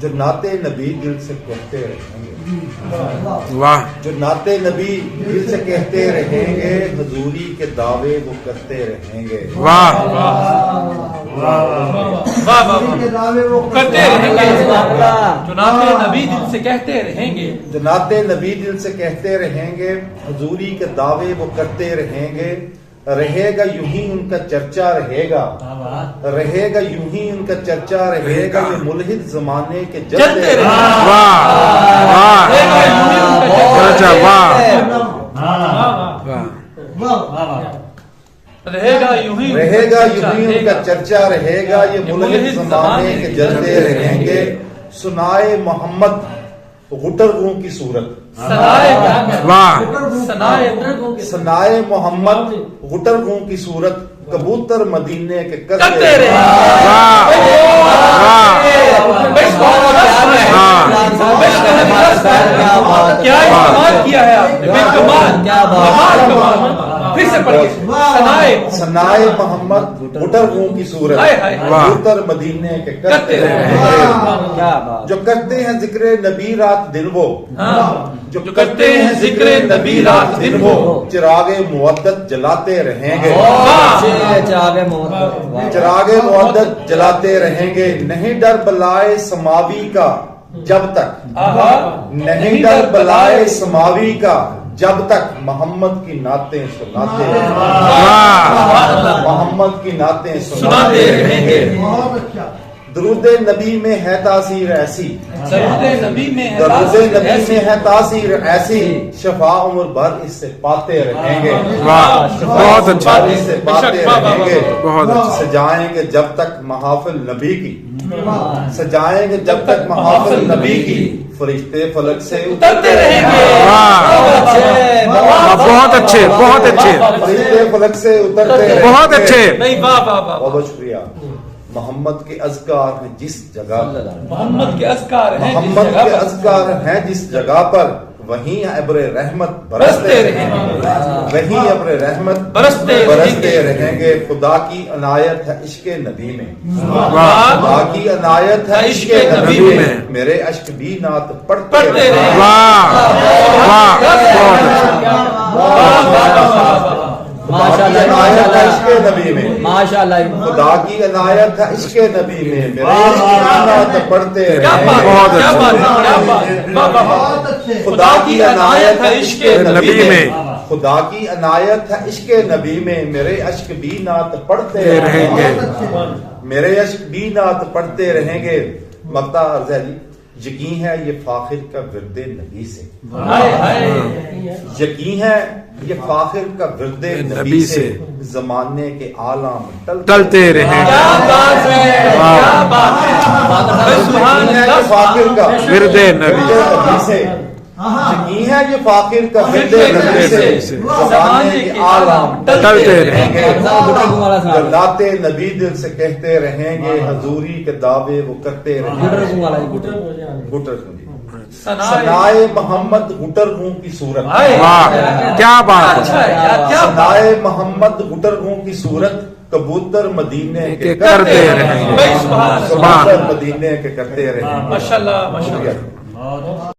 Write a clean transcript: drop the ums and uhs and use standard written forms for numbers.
جو نعت نبی دل سے کہتے رہیں گے، واہ جو نعت نبی دل سے کہتے رہیں گے، حضوری کے دعوے وہ کرتے رہیں گے۔ واہ کرتے رہیں گے، جو نعت نبی دل سے کہتے رہیں گے، جو نعت نبی دل سے کہتے رہیں گے، حضوری کے دعوے وہ کرتے رہیں گے۔ رہے گا یوں ہی ان کا چرچا رہے گا، رہے گا یوں ہی ان کا چرچا رہے گا، یہ ملحد زمانے کے جلتے رہیں گے۔ واہ واہ اچھا واہ رہے گا یوں ہی رہے گا یوں ہی ان کا چرچا رہے گا، یہ ملحد زمانے کے جلتے رہیں گے۔ سنائے محمد غٹروں کی صورت، واہ سنائے محمد غٹروں کی صورت، کبوتر مدینے کے کرتے رہیں گے۔ واہ کیا استعمال کیا ہے آپ نے، بے کمال، کمال کمال۔ پھر سے پڑھیے، سنائے محمد غٹروں کی صورت، کبوتر مدینے کے کرتے رہیں گے۔ جو کرتے ہیں ذکر نبی رات دن وہ، جو کرتے ہیں ذکر نبی رات دن وہ، چراغ مودت جلاتے رہیں گے، چراغ مودت جلاتے رہیں گے۔ نہیں ڈر بلائے سماوی کا جب تک، نہیں ڈر بلائے سماوی کا جب تک محمد کی نعتیں سناتے رہیں گے، محمد کی نعتیں سناتے رہیں گے۔ درود نبی میں ہے تاثیر ایسی، درود نبی میں ہے تاثیر ایسی، شفا عمر بھر اس سے پاتے رہیں گے، بہت اچھا اس سے پاتے رہیں گے۔ بہت اچھا سجائیں گے جب تک محافل نبی کی، سجائیں گے جب تک محافل نبی کی، فرشتے فلک سے اترتے رہیں گے، بہت اچھے بہت اچھے فرشتے فلک سے اترتے رہیں گے۔ بہت اچھے بہت شکریہ۔ محمد کے اذکار ہیں جس جگہ، محمد کے اذکار ہیں محمد کے اذکار ہیں جس جگہ پر، وہیں ابر رحمت برستے رہیں گے، وہیں ابر رحمت برستے رہیں گے۔ خدا کی عنایت ہے عشق نبی میں، خدا کی عنایت ہے عشق نبی میں، میرے عشق بھی نعت پڑھتے رہیں گے۔ واہ واہ بہت خدا کی عنایت ہے عشق نبی میں، ماشاءاللہ خدا کی عنایت ہے عشق نبی میں، میرے عشق بھی نعت پڑھتے رہیں گے۔ بہت اچھے خدا کی عنایت ہے عشق نبی میں، خدا کی عنایت ہے عشق نبی میں، میرے عشق بھی نعت پڑھتے رہیں گے، میرے عشق بھی نعت پڑھتے رہیں گے۔ مقطع عرض ہے جی، یقین ہے یہ فاخر کا ورد نبی سے، یقین ہے یہ فاخر کا ورد نبی سے، زمانے کے عالم ٹلتے رہیں گے۔ فاخر کا ورد نبی سے، یقین ہے یہ فاخر کا ورد نبی سے، زمانے کے عالم ٹلتے رہیں گے۔ نعت نبی دل سے کہتے رہیں گے، حضوری کے دعوے وہ کرتے رہیں گے۔ گٹر سنیے، سنائے محمد غٹر ہوں کی صورت، واہ کیا بات ہے، سنائے محمد غٹر ہوں کی صورت، کبوتر مدینے کے کرتے رہیں گے۔ کبوتر مدینے کے کرتے رہیں گے۔ ماشاءاللہ ماشاءاللہ۔